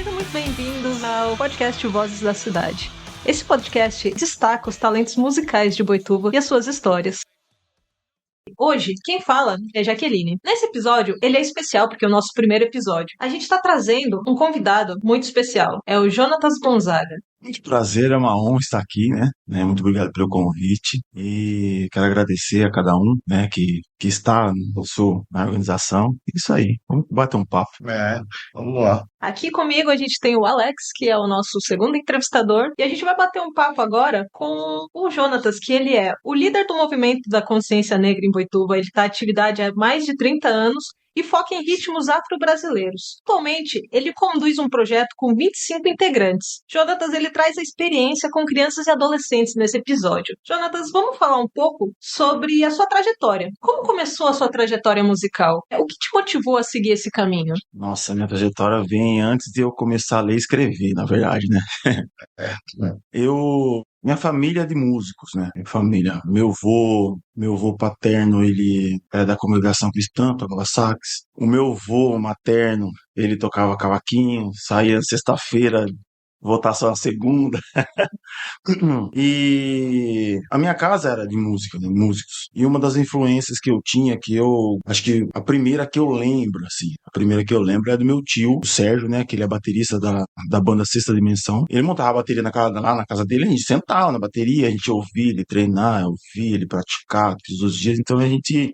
Sejam muito bem-vindos ao podcast Vozes da Cidade. Esse podcast destaca os talentos musicais de Boituva e as suas histórias. Hoje, quem fala é Jaqueline. Nesse episódio, ele é especial porque é o nosso primeiro episódio. A gente está trazendo um convidado muito especial. É o Jonatas Gonzaga. Muito prazer, é uma honra estar aqui, né? Muito obrigado pelo convite e quero agradecer a cada um, né, que está na organização. Isso aí, vamos bater um papo. Vamos lá. Aqui comigo a gente tem o Alex, que é o nosso segundo entrevistador, e a gente vai bater um papo agora com o Jonatas, que ele é o líder do movimento da consciência negra em Boituva. Ele está em atividade há mais de 30 anos e foca em ritmos afro-brasileiros. Atualmente, ele conduz um projeto com 25 integrantes. Jonatas, ele traz a experiência com crianças e adolescentes nesse episódio. Jonatas, vamos falar um pouco sobre a sua trajetória. Como começou a sua trajetória musical? O que te motivou a seguir esse caminho? Nossa, minha trajetória vem antes de eu começar a ler e escrever, na verdade, né? Minha família é de músicos, né? Minha família. Meu avô paterno, ele era da congregação cristã, tocava sax. O meu avô materno, ele tocava cavaquinho, saía sexta-feira, voltar só na segunda. E a minha casa era de música, né? Músicos. E uma das influências que eu tinha, acho que a primeira que eu lembro, assim, a primeira que eu lembro é do meu tio, o Sérgio, né? Que ele é baterista da banda Sexta Dimensão. Ele montava a bateria lá na casa dele, a gente sentava na bateria, a gente ouvia ele treinar, ouvia ele praticar todos os dias. Então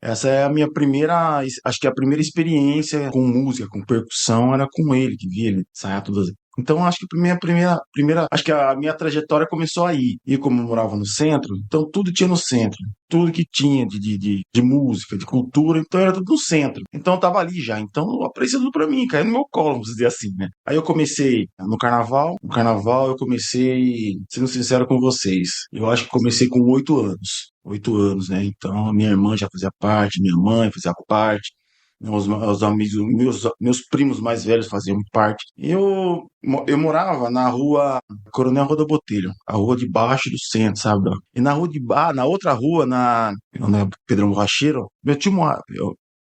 essa é a minha primeira, acho que a primeira experiência com música, com percussão, era com ele, que via ele ensaiar todas. Então, acho que acho que a minha trajetória começou aí. E como eu morava no centro, então tudo tinha no centro. Tudo que tinha de música, de cultura, então era tudo no centro. Então eu tava ali já. Então aparecia tudo pra mim, caiu no meu colo, vamos dizer assim, né? Aí eu comecei no carnaval. No carnaval eu comecei, sendo sincero com vocês, eu acho que comecei com 8 anos. 8 anos, né? Então minha irmã já fazia parte, minha mãe fazia parte. Os amigos, meus primos mais velhos faziam parte. Eu morava na rua Coronel Roda Botelho, a rua de baixo do centro, sabe? E na rua na outra rua, na Pedrão Borracheiro, meu tio vamos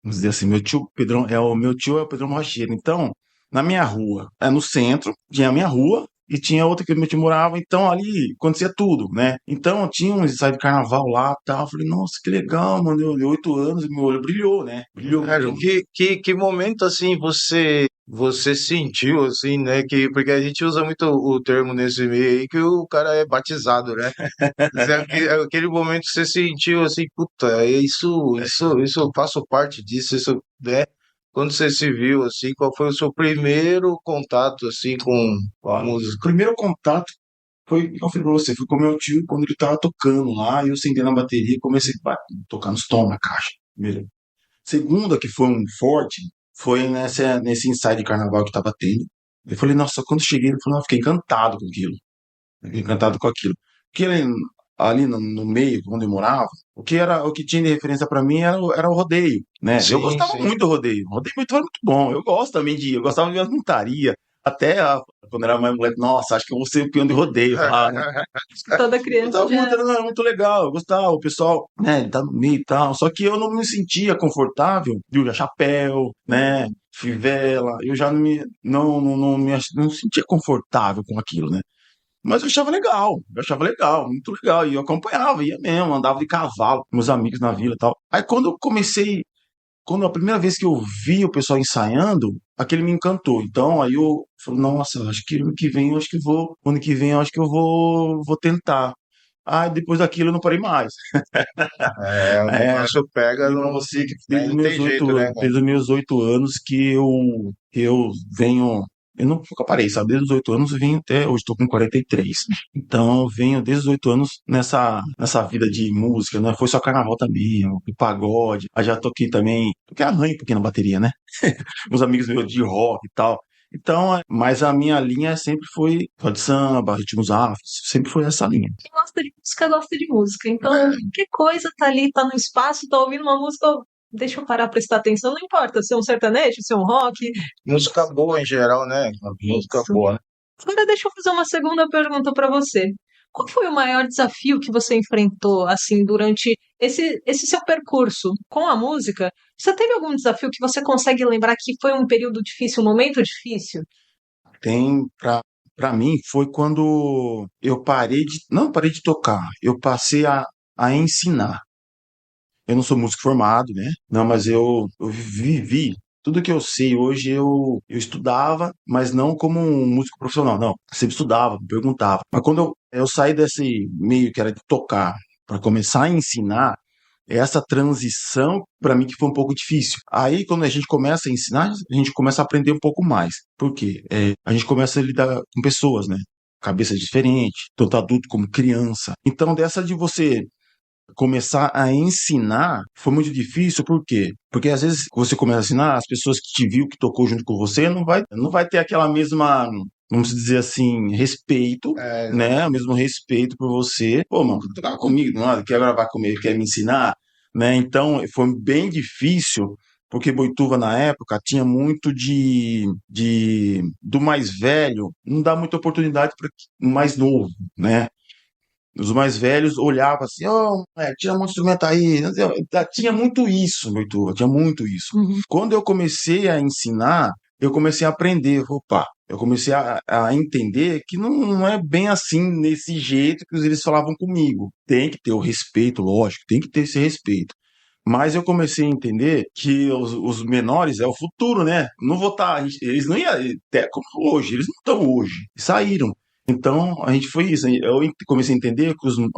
dizer assim, meu tio Pedrão meu tio é o Pedrão Borracheiro. Então, na minha rua, no centro, tinha a minha rua. E tinha outra que meu tio morava, então ali acontecia tudo, né? Então tinha um ensaio de carnaval lá e tal. Eu falei, nossa, que legal, mano. Eu de 8 anos e meu olho brilhou, né? Brilhou. Cara, que momento assim você sentiu assim, né? Porque a gente usa muito o termo nesse meio aí que o cara é batizado, né? Aquele momento que você sentiu assim, puta, isso eu faço parte disso, isso, né? Quando você se viu assim, qual foi o seu primeiro contato assim com a música? O primeiro contato foi, eu falei pra você, fui com meu tio quando ele tava tocando lá, e eu sentei na bateria e comecei a tocar nos tons na caixa. Primeiro. Segunda, que foi um forte, foi nesse ensaio de carnaval que tava tendo. Eu falei, nossa, quando cheguei, eu falei, não, eu fiquei encantado com aquilo. Fiquei encantado com aquilo. Porque ali no meio, onde eu morava, o que tinha de referência pra mim era o rodeio, né? Eu Sim, gostava sim. muito do rodeio. O rodeio muito era muito bom. Eu gostava de ver as montarias. Quando era mais moleque, nossa, acho que eu vou ser o peão de rodeio lá, né? Toda criança Gostava muito, já... era muito legal, eu gostava, o pessoal, né, tá no meio e tal, só que eu não me sentia confortável de usar chapéu, né, fivela, eu já não sentia confortável com aquilo, né, mas eu achava legal, muito legal, e eu acompanhava, ia mesmo, andava de cavalo com meus amigos na vila e tal. Aí quando a primeira vez que eu vi o pessoal ensaiando, aquele me encantou. Então, aí eu falei, nossa, acho que ano que vem eu acho que vou, ano que vem eu acho que eu vou tentar. Ah, depois daquilo eu não parei mais. O É, negócio pega, falei pra não, você que aí não tem jeito, né, cara? desde os meus 8 anos que eu venho. Eu nunca parei, sabe? Desde os 8 anos eu venho até hoje, estou com 43. Então eu venho desde os 8 anos nessa vida de música, né? Foi só carnaval também, pagode. Aí já toquei também, toquei arranho um pouquinho na bateria, né? Uns amigos meus de rock e tal. Então, mas a minha linha sempre foi rock de samba, ritmos afros, sempre foi essa linha. Quem gosta de música, gosta de música. Então, qualquer coisa tá ali, tá no espaço, tá ouvindo uma música, deixa eu parar pra prestar atenção, não importa se é um sertanejo, se é um rock. Música boa em geral, né? Música Isso. boa, né? Agora deixa eu fazer uma segunda pergunta pra você. Qual foi o maior desafio que você enfrentou, assim, durante esse seu percurso com a música? Você teve algum desafio que você consegue lembrar que foi um período difícil, um momento difícil? Tem para mim foi quando eu não parei de tocar, eu passei a ensinar. Eu não sou músico formado, né? Não, mas eu vivi. Tudo que eu sei hoje eu estudava, mas não como um músico profissional, não. Eu sempre estudava, perguntava. Mas quando eu saí desse meio que era de tocar para começar a ensinar, essa transição para mim que foi um pouco difícil. Aí quando a gente começa a ensinar, a gente começa a aprender um pouco mais. Por quê? A gente começa a lidar com pessoas, né? Cabeças diferentes, tanto adulto como criança. Então dessa de você começar a ensinar foi muito difícil, por quê? Porque às vezes você começa a ensinar, as pessoas que te viu, que tocou junto com você, não vai ter aquela mesma, vamos dizer assim, respeito, né? O mesmo respeito por você. Pô, mano, tocar comigo, não, quer gravar comigo, quer me ensinar, né? Então foi bem difícil. Porque Boituva, na época, tinha muito do mais velho, não dá muita oportunidade para o mais novo, né? Os mais velhos olhavam assim, ô, moleque, tira um instrumento aí. Tinha muito isso, Boituva, tinha muito isso. Uhum. Quando eu comecei a ensinar, eu comecei a aprender, opa, eu comecei a entender que não é bem assim, nesse jeito que eles falavam comigo. Tem que ter o respeito, lógico, tem que ter esse respeito. Mas eu comecei a entender que os menores é o futuro, né? Não vou estar. Eles não iam. Como hoje, eles não estão hoje. Saíram. Então, a gente foi isso. Eu comecei a entender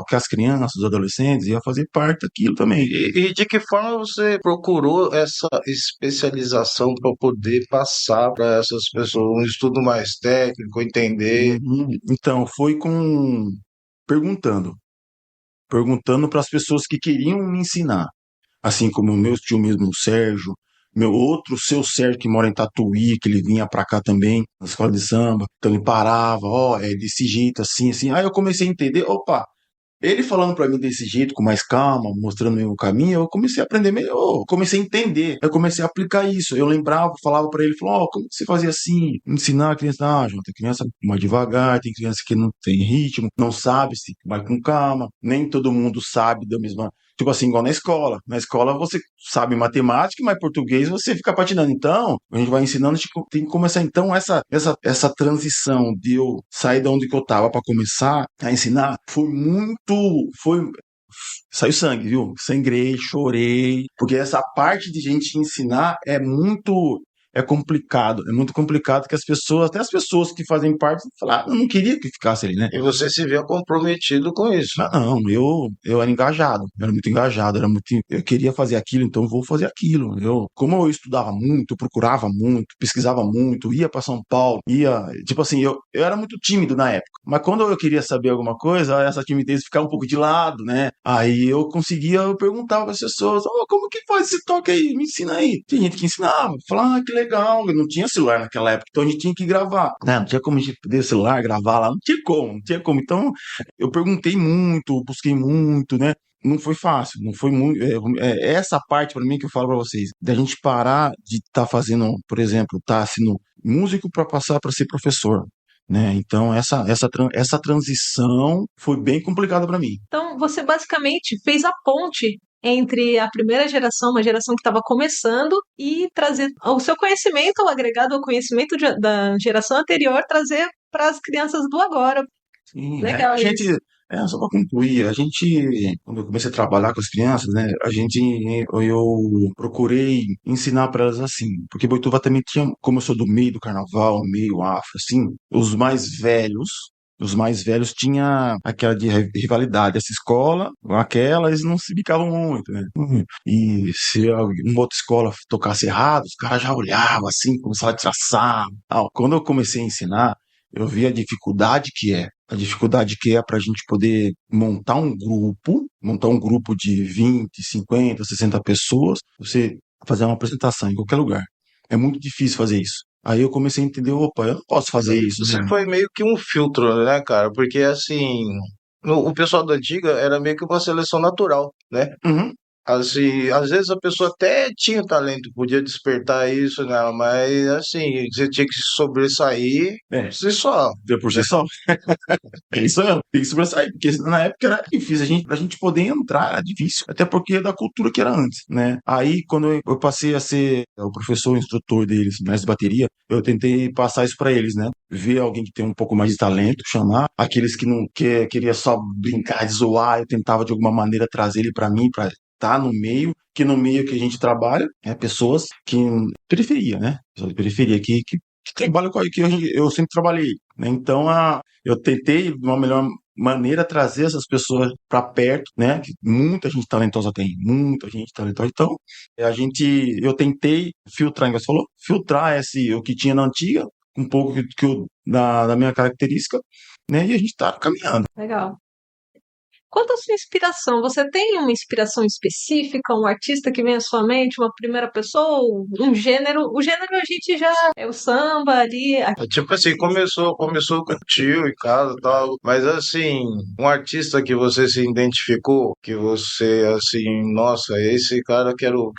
que as crianças, os adolescentes, iam fazer parte daquilo também. E de que forma você procurou essa especialização para poder passar para essas pessoas um estudo mais técnico, entender? Uhum. Então, foi perguntando. Perguntando para as pessoas que queriam me ensinar. Assim como o meu tio mesmo, o Sérgio, meu outro, seu Sérgio, que mora em Tatuí, que ele vinha pra cá também, na escola de samba, então ele parava, ó, é desse jeito, assim, assim. Aí eu comecei a entender, opa, ele falando pra mim desse jeito, com mais calma, mostrando o caminho, eu comecei a aprender melhor, eu comecei a entender, eu comecei a aplicar isso. Eu lembrava, falava pra ele, falou, ó, como que você fazia assim? Ensinar a criança, João, tem criança mais devagar, tem criança que não tem ritmo, não sabe, se vai com calma, nem todo mundo sabe da mesma. Tipo assim, igual na escola. Na escola você sabe matemática, mas português você fica patinando. Então, a gente vai ensinando, a gente tem que começar então essa transição de eu sair de onde que eu tava para começar a ensinar, foi saiu sangue, viu? Sangrei, chorei, porque essa parte de gente ensinar é muito complicado que as pessoas, até as pessoas que fazem parte, falar, eu não queria que ficasse ali, né? E você se vê comprometido com isso. Não, eu era engajado, eu era muito engajado, eu queria fazer aquilo, então eu vou fazer aquilo. Como eu estudava muito, eu procurava muito, pesquisava muito, ia para São Paulo, tipo assim, eu era muito tímido na época, mas quando eu queria saber alguma coisa, essa timidez ficava um pouco de lado, né? Aí eu perguntava para as pessoas, como que faz esse toque aí? Me ensina aí. Tem gente que ensinava, falava, que legal, não tinha celular naquela época, então a gente tinha que gravar, né? Não tinha como a gente ter celular, gravar lá, não tinha como, não tinha como. Então, eu perguntei muito, busquei muito, né? Não foi fácil, não foi muito. Essa parte para mim que eu falo para vocês, da gente parar de estar fazendo, por exemplo, tá sendo músico para passar para ser professor, né? Então essa transição foi bem complicada para mim. Então, você basicamente fez a ponte entre a primeira geração, uma geração que estava começando, e trazer o seu conhecimento, o agregado ao conhecimento da geração anterior, trazer para as crianças do agora. Sim, Legal a gente, isso. só para concluir, quando eu comecei a trabalhar com as crianças, né, eu procurei ensinar para elas assim, porque Boituva também tinha, como eu sou do meio do carnaval, meio afro, assim, os mais velhos tinha aquela de rivalidade, essa escola, com aquela, eles não se bicavam muito, né? E se uma outra escola tocasse errado, os caras já olhavam assim, começavam a tirar sarro. Quando eu comecei a ensinar, eu vi a dificuldade que é para a gente poder montar um grupo de 20, 50, 60 pessoas, você fazer uma apresentação em qualquer lugar. É muito difícil fazer isso. Aí eu comecei a entender, opa, eu não posso fazer isso, Você né? foi meio que um filtro, né, cara? Porque assim, o pessoal da antiga era meio que uma seleção natural, né? Uhum. Assim, às vezes a pessoa até tinha talento, podia despertar isso nela, mas assim, você tinha que se sobressair É, por si só, por né? si só. É isso mesmo, tem que sobressair, porque na época era difícil, pra gente poder entrar era difícil, até porque é da cultura que era antes, né? Aí, quando eu passei a ser o professor, o instrutor deles, mestre de bateria, eu tentei passar isso pra eles, né? Ver alguém que tem um pouco mais de talento, chamar aqueles que não queria só brincar, de zoar, eu tentava de alguma maneira trazer ele pra mim, pra estar no meio, que no meio que a gente trabalha, é pessoas que periferia, né? Pessoas de periferia que trabalham com a que eu sempre trabalhei, né? Então, eu tentei, de uma melhor maneira, trazer essas pessoas para perto, né? Que muita gente talentosa tem, muita gente talentosa. Então, eu tentei filtrar, igual você falou, filtrar o que tinha na antiga, um pouco da minha característica, né? E a gente tá caminhando. Legal. Quanto à sua inspiração, você tem uma inspiração específica, um artista que vem à sua mente, uma primeira pessoa, um gênero? O gênero a gente já é o samba ali. É tipo assim, começou com o tio em casa e tal, mas assim, um artista que você se identificou, que você assim, nossa, esse cara quero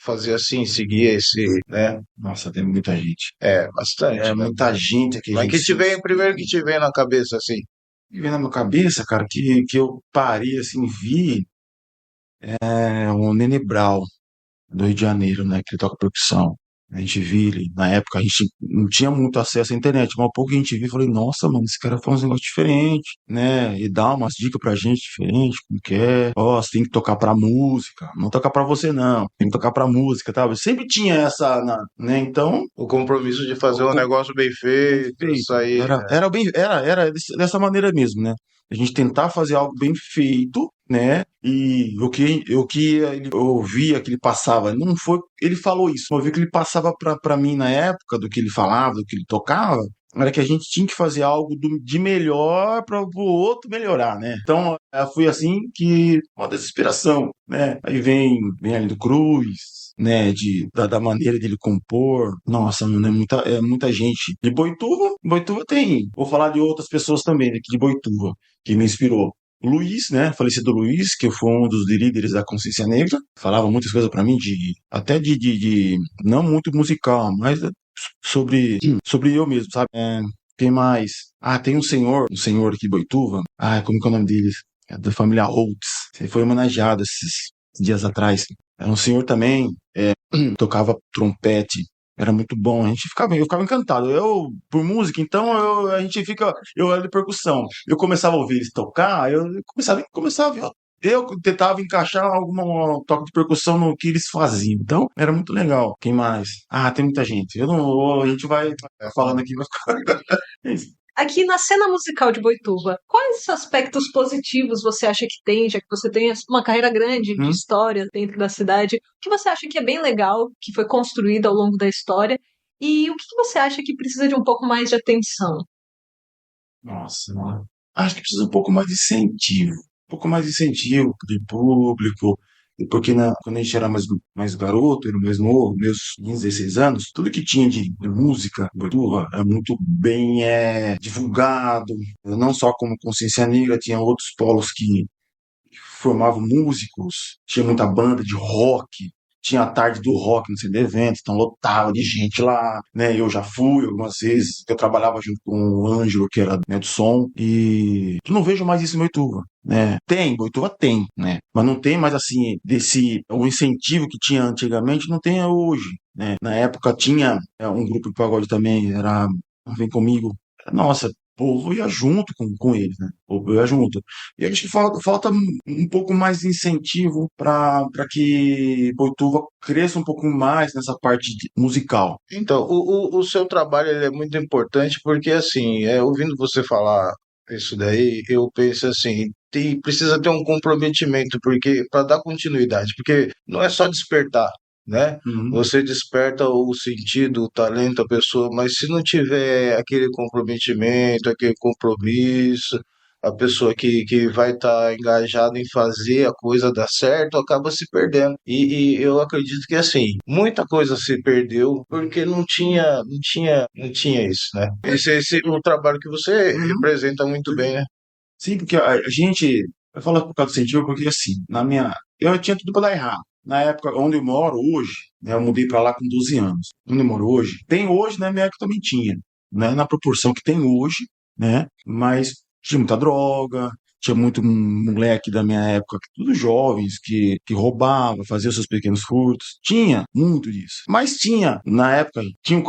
fazer assim, seguir esse, né? Nossa, tem muita gente. É, É bastante, né? muita gente que a Mas gente que te vem, primeiro que te vem na cabeça, assim. vem na minha cabeça, cara, que eu parei assim, vi o Nene Brau, do Rio de Janeiro, né? Que ele toca percussão. A gente viu ele, na época a gente não tinha muito acesso à internet, mas um pouco a gente viu e falei, nossa, mano, esse cara faz um negócio diferente, né? E dá umas dicas pra gente diferente, como que é. Ó, você tem que tocar pra música, não tocar pra você não, tem que tocar pra música, tá? Eu sempre tinha essa, né? Então, O compromisso de fazer o um negócio bem bem feito, feito. sair. Era dessa maneira mesmo, né? A gente tentar fazer algo bem feito, né? E o que eu ouvia que ele passava, não foi, ele falou isso, eu ouvi que ele passava pra mim na época do que ele falava, do que ele tocava, era que a gente tinha que fazer algo de melhor para o outro melhorar, né? Então, foi assim que uma desesperação, né? Aí vem Arlindo Cruz, né, da maneira dele compor. Nossa, mano, é muita gente. De Boituva tem. Vou falar de outras pessoas também aqui de Boituva, que me inspirou. O Luiz, né, falecido Luiz, que foi um dos líderes da Consciência Negra, falava muitas coisas pra mim, até de não muito musical, mas sobre eu mesmo, sabe? Quem mais? Ah, tem um senhor aqui de Boituva. Ah, como que é o nome dele? É da família Holtz. Ele foi homenageado esses dias atrás. Era um senhor também, tocava trompete, era muito bom. Eu ficava encantado. Eu, por música, então a gente fica. Eu era de percussão. Eu começava a ouvir eles tocar, eu começava a ver. Eu tentava encaixar algum toque de percussão no que eles faziam. Então, era muito legal. Quem mais? Ah, tem muita gente. Eu não, a gente vai falando aqui. É isso. Aqui na cena musical de Boituva, quais aspectos positivos você acha que tem, já que você tem uma carreira grande de Hum? história dentro da cidade? O que você acha que é bem legal, que foi construído ao longo da história? E o que você acha que precisa de um pouco mais de atenção? Nossa, mano. Acho que precisa um pouco mais de incentivo. Um pouco mais de incentivo de público. Porque quando a gente era mais garoto, era mais novo, meus 15, 16 anos, tudo que tinha de música, Boituva, é muito bem divulgado. Não só como Consciência Negra, tinha outros polos que formavam músicos, tinha muita banda de rock, tinha a tarde do rock no CD Evento, então lotava de gente lá, né? Eu já fui algumas vezes, eu trabalhava junto com o Ângelo, que era, né, do som, e eu não vejo mais isso em Boituva, né? Boituva tem, né? Mas não tem mais assim, o incentivo que tinha antigamente, não tem hoje, né? Na época tinha um grupo de pagode também, era Vem Comigo, nossa, o povo ia junto com eles, né? O povo ia junto. E acho que falta um pouco mais de incentivo para que Boituva cresça um pouco mais nessa parte musical. Então, o seu trabalho ele é muito importante porque, assim, ouvindo você falar isso daí, eu penso assim, precisa ter um comprometimento porque para dar continuidade, porque não é só despertar, né? Uhum. Você desperta o sentido, o talento, a pessoa, mas se não tiver aquele comprometimento, aquele compromisso, a pessoa que vai estar engajada em fazer a coisa dar certo acaba se perdendo. E eu acredito que assim, muita coisa se perdeu porque não tinha isso, né? Esse é o trabalho que você Uhum. representa muito bem, né? Sim, porque a gente. Eu falo por causa do incentivo, porque assim, eu tinha tudo para dar errado. Na época onde eu moro hoje, né, eu mudei para lá com 12 anos. Onde eu moro hoje, tem hoje, na minha época também tinha, né, na proporção que tem hoje, né, mas tinha muita droga, tinha muito moleque da minha época, tudo jovens, que roubava, fazia seus pequenos furtos. Tinha muito disso. Mas tinha, na época, tinha um